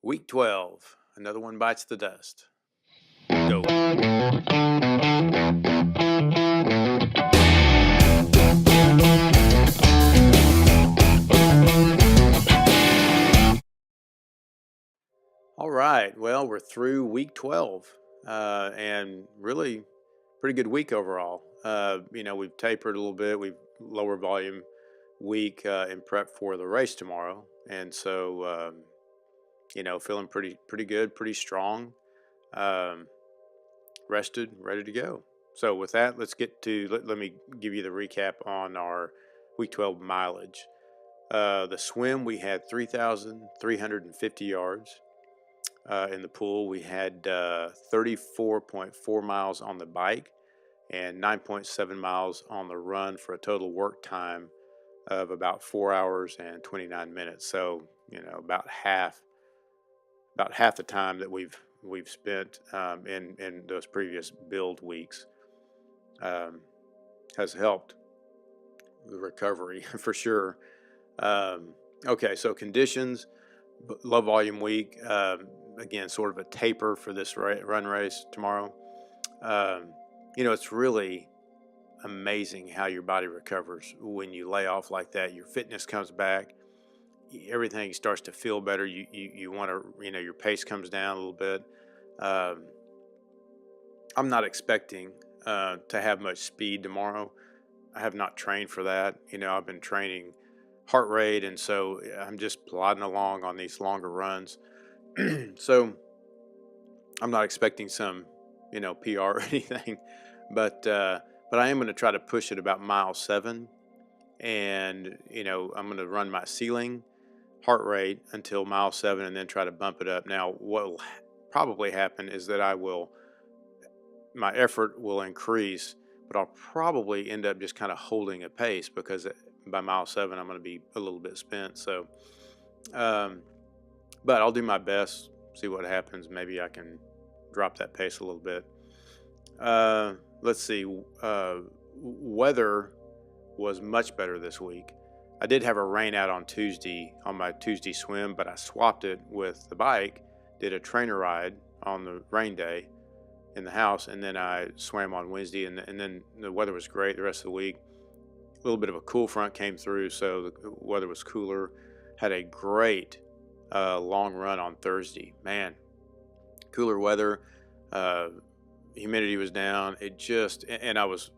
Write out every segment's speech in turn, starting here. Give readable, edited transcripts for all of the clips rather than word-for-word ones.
Week 12. Another one bites the dust. Go. All right. Well, we're through week 12, and really pretty good week overall. We've tapered a little bit. We've lower volume week in prep for the race tomorrow, and so feeling pretty good, pretty strong, um, rested, ready to go. So with that, let's get to let me give you the recap on our week 12 mileage. The swim, we had 3,350 yards. In the pool, we had 34.4 miles on the bike and 9.7 miles on the run for a total work time of about 4 hours and 29 minutes. So, about half the time that we've spent in those previous build weeks has helped the recovery for sure. Okay, so conditions, low volume week. Again, sort of a taper for this run race tomorrow. It's really amazing how your body recovers when you lay off like that. Your fitness comes back. Everything starts to feel better. You want to, your pace comes down a little bit. I'm not expecting to have much speed tomorrow. I have not trained for that. I've been training heart rate, and so I'm just plodding along on these longer runs. So I'm not expecting some, PR or anything, but I am going to try to push it about mile 7, and I'm going to run my ceiling heart rate until mile 7, and then try to bump it up. Now, what will probably happen is that my effort will increase, but I'll probably end up just kind of holding a pace because by mile 7 I'm going to be a little bit spent. So, but I'll do my best, see what happens. Maybe I can drop that pace a little bit. Let's see. Weather was much better this week. I did have a rain out on my Tuesday swim, but I swapped it with the bike, did a trainer ride on the rain day in the house, and then I swam on Wednesday, and then the weather was great the rest of the week. A little bit of a cool front came through, so the weather was cooler. Had a great long run on Thursday. Man, cooler weather, humidity was down. And I was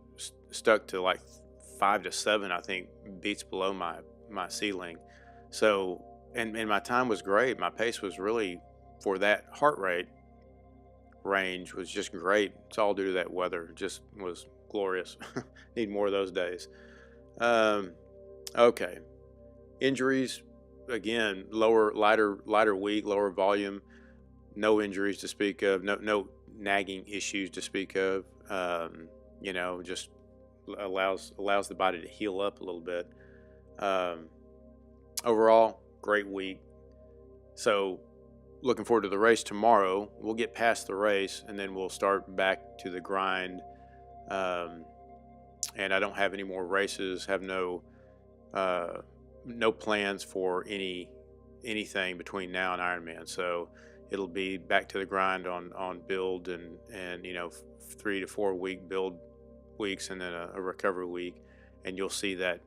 stuck to like 5 to 7, I think, beats below my ceiling. So, and my time was great. My pace was really, for that heart rate range, was just great. It's all due to that weather. It just was glorious. Need more of those days. Okay. Injuries, again, lighter week, lower volume, no injuries to speak of, no nagging issues to speak of. Just allows the body to heal up a little bit. Overall, great week. So, looking forward to the race tomorrow. We'll get past the race, and then we'll start back to the grind. And I don't have any more races. Have no plans for anything between now and Ironman. So it'll be back to the grind on build and 3 to 4 week build weeks, and then a recovery week, and you'll see that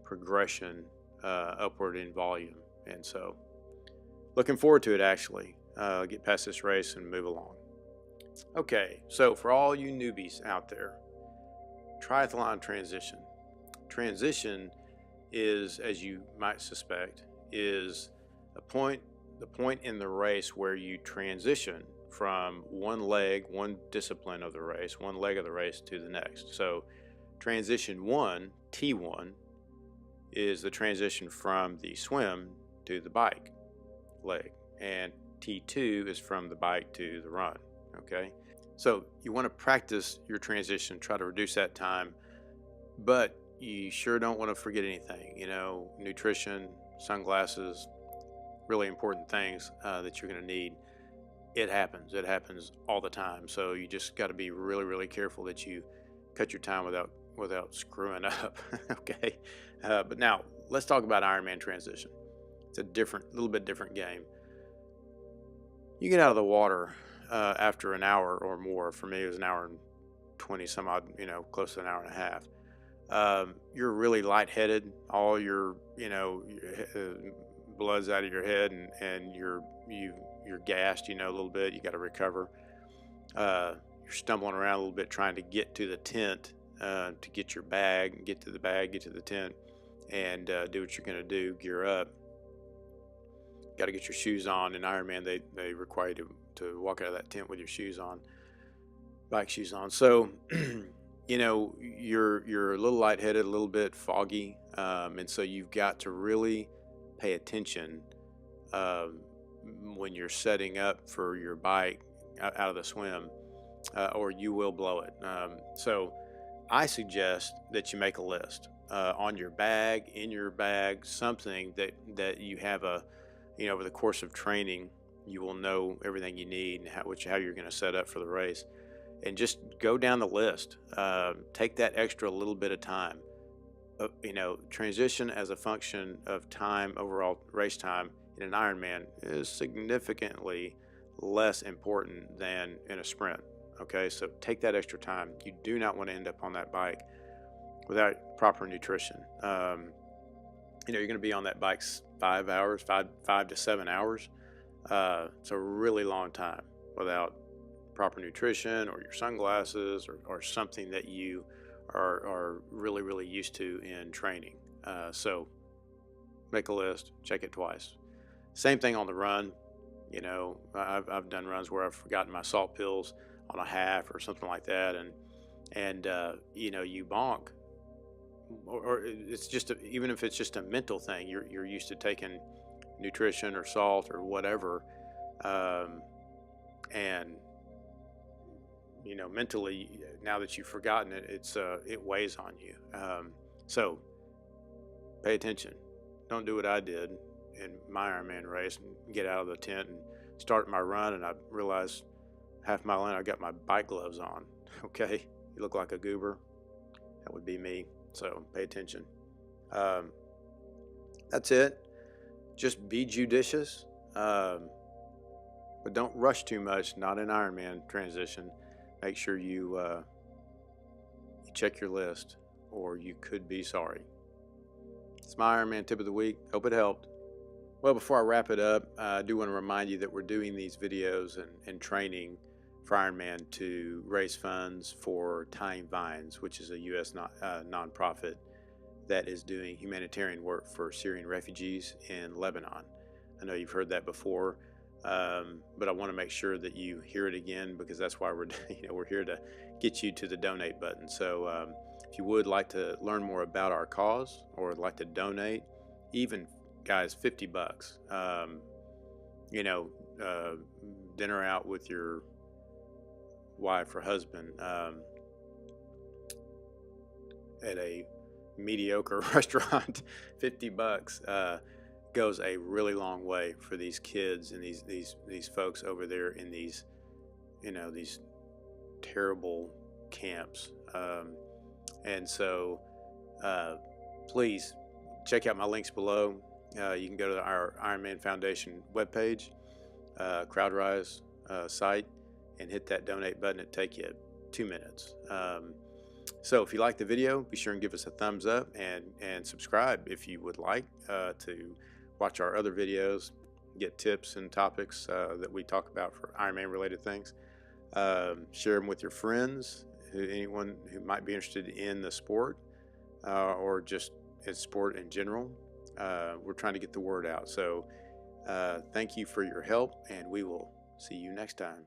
progression upward in volume. And so looking forward to it, actually. Get past this race and move along. Okay, so for all you newbies out there, triathlon transition. Transition is, as you might suspect, is the point in the race where you transition from one discipline of the race, one leg of the race, to the next. So transition 1, T1, is the transition from the swim to the bike leg, and T2 is from the bike to the run. Okay, so you want to practice your transition, try to reduce that time, but you sure don't want to forget anything. Nutrition, sunglasses, really important things that you're going to need. It happens all the time. So you just got to be really, really careful that you cut your time without screwing up. Okay, but now let's talk about Ironman transition. It's a little bit different game. You get out of the water after an hour or more. For me, it was an hour and 20 some odd, close to an hour and a half. You're really lightheaded. All your, blood's out of your head, and you're gassed, a little bit. You got to recover. You're stumbling around a little bit trying to get to the tent, to get your bag, get to the bag, get to the tent, and do what you're going to do. Gear up. Got to get your shoes on. In Ironman, they require you to walk out of that tent with your shoes on, bike shoes on. So, you're a little lightheaded, a little bit foggy, and so you've got to really pay attention when you're setting up for your bike out of the swim, or you will blow it. So I suggest that you make a list on your bag, in your bag, something that you have over the course of training, you will know everything you need and how you're going to set up for the race. And just go down the list. Take that extra little bit of time. Transition as a function of time, overall race time in an Ironman is significantly less important than in a sprint. Okay, so take that extra time. You do not want to end up on that bike without proper nutrition. You're going to be on that bike 5 hours, 5 to 7 hours. It's a really long time without proper nutrition or your sunglasses or something that you are really, really used to in training. So make a list, check it twice. Same thing on the run. I've done runs where I've forgotten my salt pills on a half or something like that, and you bonk, or it's just even if it's just a mental thing, you're used to taking nutrition or salt or whatever, and mentally, now that you've forgotten it, it weighs on you. So pay attention. Don't do what I did in my Ironman race and get out of the tent and start my run, and I realized half mile in I got my bike gloves on. Okay, you look like a goober. That would be me. So pay attention. That's it. Just be judicious, but don't rush too much. Not an Ironman transition. Make sure you check your list, or you could be sorry. It's my Ironman tip of the week. Hope it helped. Well, before I wrap it up, I do want to remind you that we're doing these videos and training for Ironman to raise funds for Tying Vines, which is a U.S. nonprofit that is doing humanitarian work for Syrian refugees in Lebanon. I know you've heard that before, but I want to make sure that you hear it again, because that's why we're here to get you to the donate button. So if you would like to learn more about our cause or would like to donate, even guys, $50, dinner out with your wife or husband at a mediocre restaurant, $50 goes a really long way for these kids and these folks over there in these terrible camps. And so please check out my links below. You can go to our Ironman Foundation webpage, CrowdRise site, and hit that donate button. It'll take you 2 minutes. So if you like the video, be sure and give us a thumbs up and subscribe if you would like to watch our other videos, get tips and topics that we talk about for Ironman related things. Share them with your friends, anyone who might be interested in the sport or just in sport in general. We're trying to get the word out. So thank you for your help, and we will see you next time.